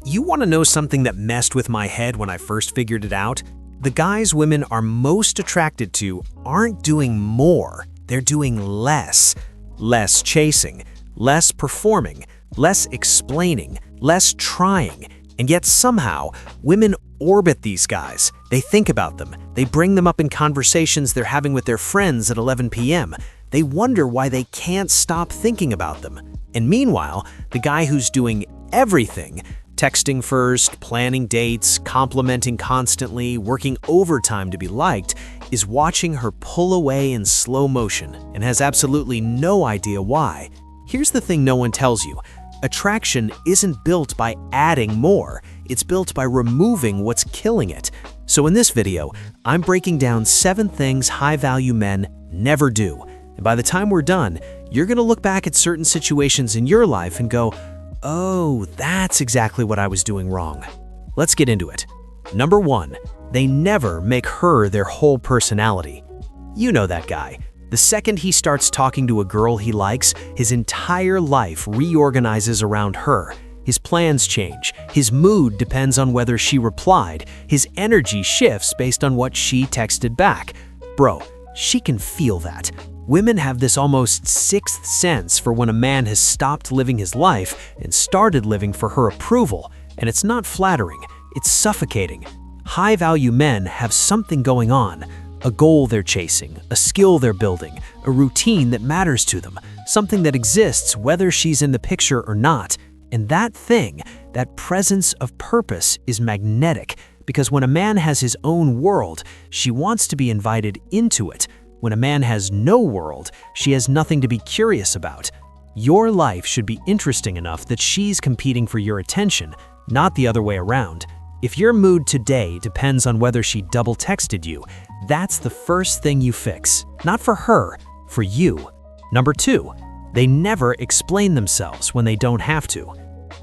You want to know something that messed with my head when I first figured it out? The guys women are most attracted to aren't doing more, they're doing less. Less chasing, less performing, less explaining, less trying. And yet somehow, women orbit these guys. They think about them. They bring them up in conversations they're having with their friends at 11 p.m. They wonder why they can't stop thinking about them. And meanwhile, the guy who's doing everything, texting first, planning dates, complimenting constantly, working overtime to be liked, is watching her pull away in slow motion and has absolutely no idea why. Here's the thing no one tells you. Attraction isn't built by adding more, it's built by removing what's killing it. So in this video, I'm breaking down 7 things high-value men never do. And by the time we're done, you're gonna look back at certain situations in your life and go, oh, that's exactly what I was doing wrong. Let's get into it. Number 1, they never make her their whole personality. You know that guy. The second he starts talking to a girl he likes, his entire life reorganizes around her. His plans change. His mood depends on whether she replied. His energy shifts based on what she texted back. Bro, she can feel that. Women have this almost sixth sense for when a man has stopped living his life and started living for her approval. And it's not flattering, it's suffocating. High-value men have something going on. A goal they're chasing, a skill they're building, a routine that matters to them, something that exists whether she's in the picture or not. And that thing, that presence of purpose, is magnetic, because when a man has his own world, she wants to be invited into it. When a man has no world, she has nothing to be curious about. Your life should be interesting enough that she's competing for your attention, not the other way around. If your mood today depends on whether she double texted you, that's the first thing you fix. Not for her, for you. Number 2, they never explain themselves when they don't have to.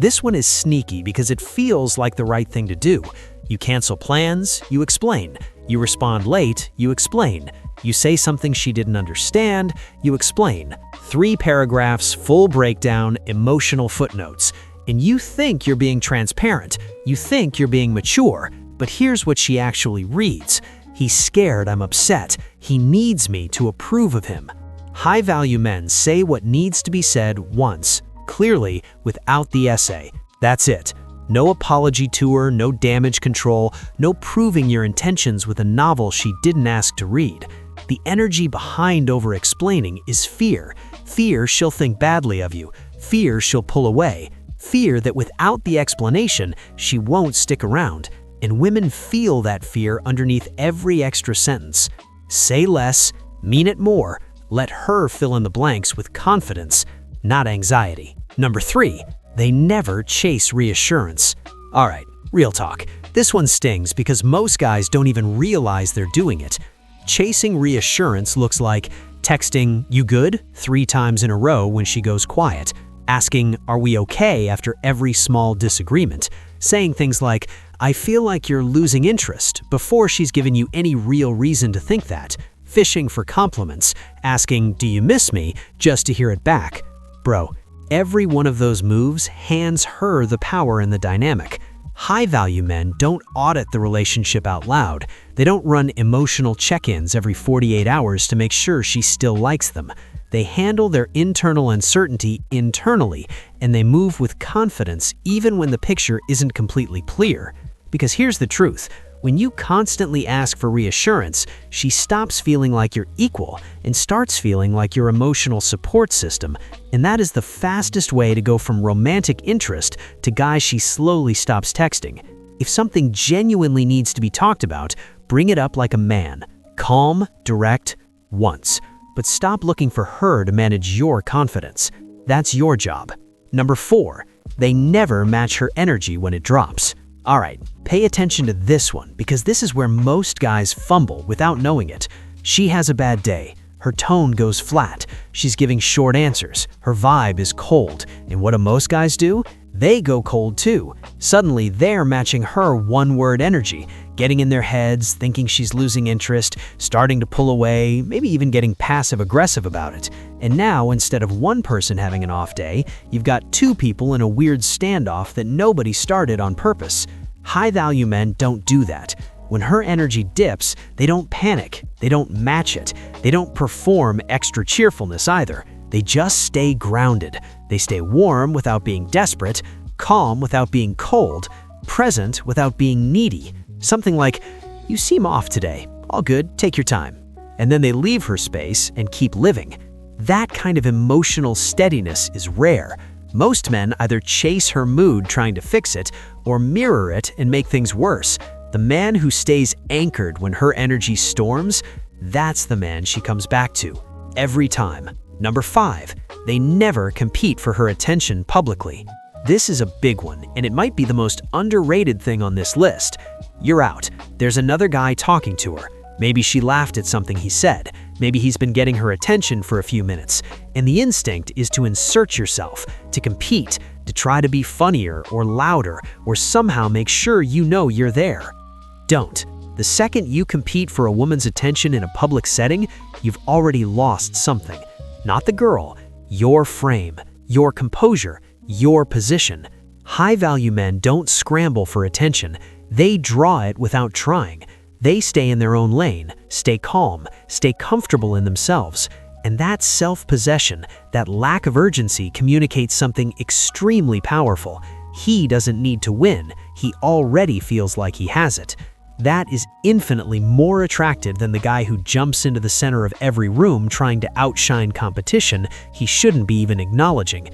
This one is sneaky because it feels like the right thing to do. You cancel plans, you explain. You respond late, you explain. You say something she didn't understand, you explain. 3 paragraphs, full breakdown, emotional footnotes. And you think you're being transparent, you think you're being mature, but here's what she actually reads. He's scared I'm upset. He needs me to approve of him. High-value men say what needs to be said once, clearly, without the essay. That's it. No apology tour, no damage control, no proving your intentions with a novel she didn't ask to read. The energy behind over-explaining is fear. Fear she'll think badly of you. Fear she'll pull away. Fear that without the explanation, she won't stick around. And women feel that fear underneath every extra sentence. Say less, mean it more. Let her fill in the blanks with confidence, not anxiety. Number 3, they never chase reassurance. All right, real talk. This one stings because most guys don't even realize they're doing it. Chasing reassurance looks like texting, "You good?" 3 times in a row when she goes quiet. Asking, "Are we okay?" after every small disagreement. Saying things like, "I feel like you're losing interest," before she's given you any real reason to think that. Fishing for compliments. Asking, "Do you miss me?" just to hear it back. Bro, every one of those moves hands her the power in the dynamic. High-value men don't audit the relationship out loud. They don't run emotional check-ins every 48 hours to make sure she still likes them. They handle their internal uncertainty internally, and they move with confidence even when the picture isn't completely clear. Because here's the truth. When you constantly ask for reassurance, she stops feeling like you're equal and starts feeling like your emotional support system. And that is the fastest way to go from romantic interest to guys she slowly stops texting. If something genuinely needs to be talked about, bring it up like a man. Calm, direct, once. But stop looking for her to manage your confidence. That's your job. Number 4, they never match her energy when it drops. All right, pay attention to this one because this is where most guys fumble without knowing it. She has a bad day. Her tone goes flat. She's giving short answers. Her vibe is cold. And what do most guys do? They go cold too. Suddenly, they're matching her one-word energy, getting in their heads, thinking she's losing interest, starting to pull away, maybe even getting passive-aggressive about it. And now, instead of one person having an off day, you've got two people in a weird standoff that nobody started on purpose. High-value men don't do that. When her energy dips, they don't panic, they don't match it, they don't perform extra cheerfulness either. They just stay grounded. They stay warm without being desperate, calm without being cold, present without being needy. Something like, "You seem off today. All good, take your time." And then they leave her space and keep living. That kind of emotional steadiness is rare. Most men either chase her mood trying to fix it or mirror it and make things worse. The man who stays anchored when her energy storms, that's the man she comes back to, every time. Number 5, they never compete for her attention publicly. This is a big one, and it might be the most underrated thing on this list. You're out. There's another guy talking to her. Maybe she laughed at something he said. Maybe he's been getting her attention for a few minutes. And the instinct is to insert yourself, to compete, to try to be funnier or louder, or somehow make sure you know you're there. Don't. The second you compete for a woman's attention in a public setting, you've already lost something. Not the girl, your frame, your composure, your position. High-value men don't scramble for attention. They draw it without trying. They stay in their own lane, stay calm, stay comfortable in themselves. And that self-possession, that lack of urgency communicates something extremely powerful. He doesn't need to win. He already feels like he has it. That is infinitely more attractive than the guy who jumps into the center of every room trying to outshine competition he shouldn't be even acknowledging.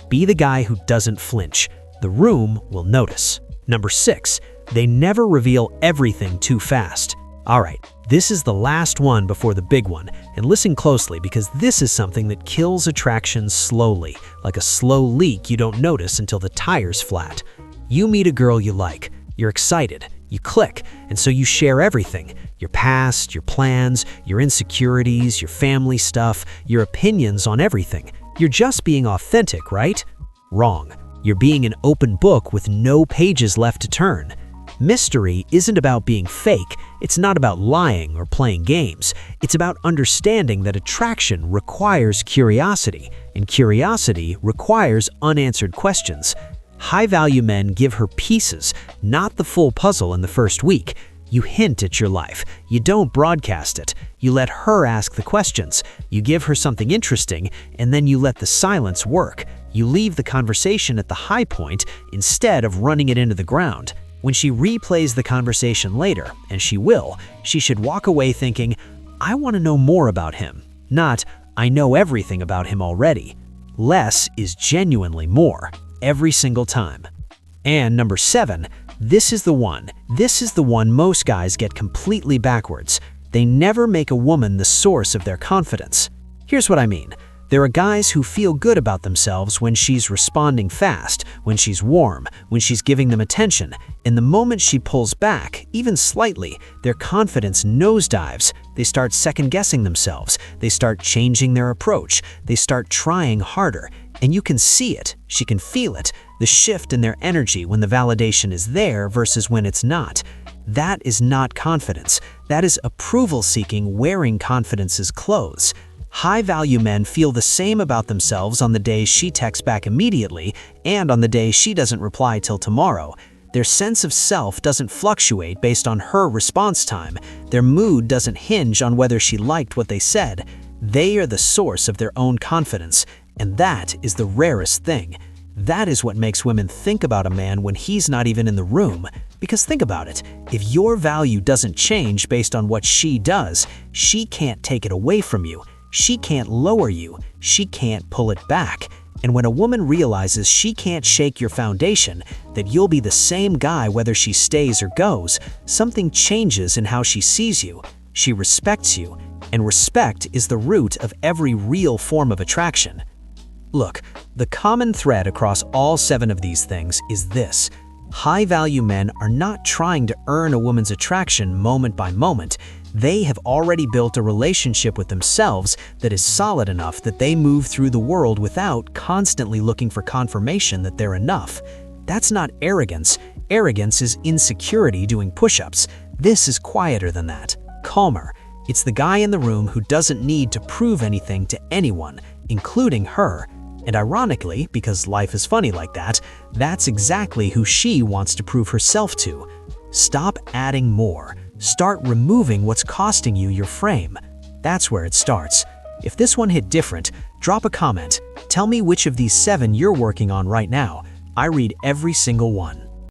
Be the guy who doesn't flinch. The room will notice. Number 6, they never reveal everything too fast. All right, this is the last one before the big one, and listen closely because this is something that kills attraction slowly, like a slow leak you don't notice until the tire's flat. You meet a girl you like, you're excited, you click, and so you share everything. Your past, your plans, your insecurities, your family stuff, your opinions on everything. You're just being authentic, right? Wrong. You're being an open book with no pages left to turn. Mystery isn't about being fake. It's not about lying or playing games. It's about understanding that attraction requires curiosity, and curiosity requires unanswered questions. High-value men give her pieces, not the full puzzle in the first week. You hint at your life. You don't broadcast it. You let her ask the questions. You give her something interesting, and then you let the silence work. You leave the conversation at the high point instead of running it into the ground. When she replays the conversation later, and she will, she should walk away thinking, "I want to know more about him," not, "I know everything about him already." Less is genuinely more, every single time. And number 7, this is the one. This is the one most guys get completely backwards. They never make a woman the source of their confidence. Here's what I mean. There are guys who feel good about themselves when she's responding fast, when she's warm, when she's giving them attention. And the moment she pulls back, even slightly, their confidence nosedives. They start second-guessing themselves. They start changing their approach. They start trying harder. And you can see it. She can feel it. The shift in their energy when the validation is there versus when it's not. That is not confidence. That is approval-seeking wearing confidence's clothes. High-value men feel the same about themselves on the days she texts back immediately and on the day she doesn't reply till tomorrow. Their sense of self doesn't fluctuate based on her response time. Their mood doesn't hinge on whether she liked what they said. They are the source of their own confidence, and that is the rarest thing. That is what makes women think about a man when he's not even in the room. Because think about it, if your value doesn't change based on what she does, she can't take it away from you. She can't lower you. She can't pull it back. And when a woman realizes she can't shake your foundation, that you'll be the same guy whether she stays or goes, something changes in how she sees you. She respects you, and respect is the root of every real form of attraction. Look, the common thread across all 7 of these things is this. High-value men are not trying to earn a woman's attraction moment by moment. They have already built a relationship with themselves that is solid enough that they move through the world without constantly looking for confirmation that they're enough. That's not arrogance. Arrogance is insecurity doing push-ups. This is quieter than that, calmer. It's the guy in the room who doesn't need to prove anything to anyone, including her. And ironically, because life is funny like that, that's exactly who she wants to prove herself to. Stop adding more. Start removing what's costing you your frame. That's where it starts. If this one hit different, drop a comment. Tell me which of these 7 you're working on right now. I read every single one.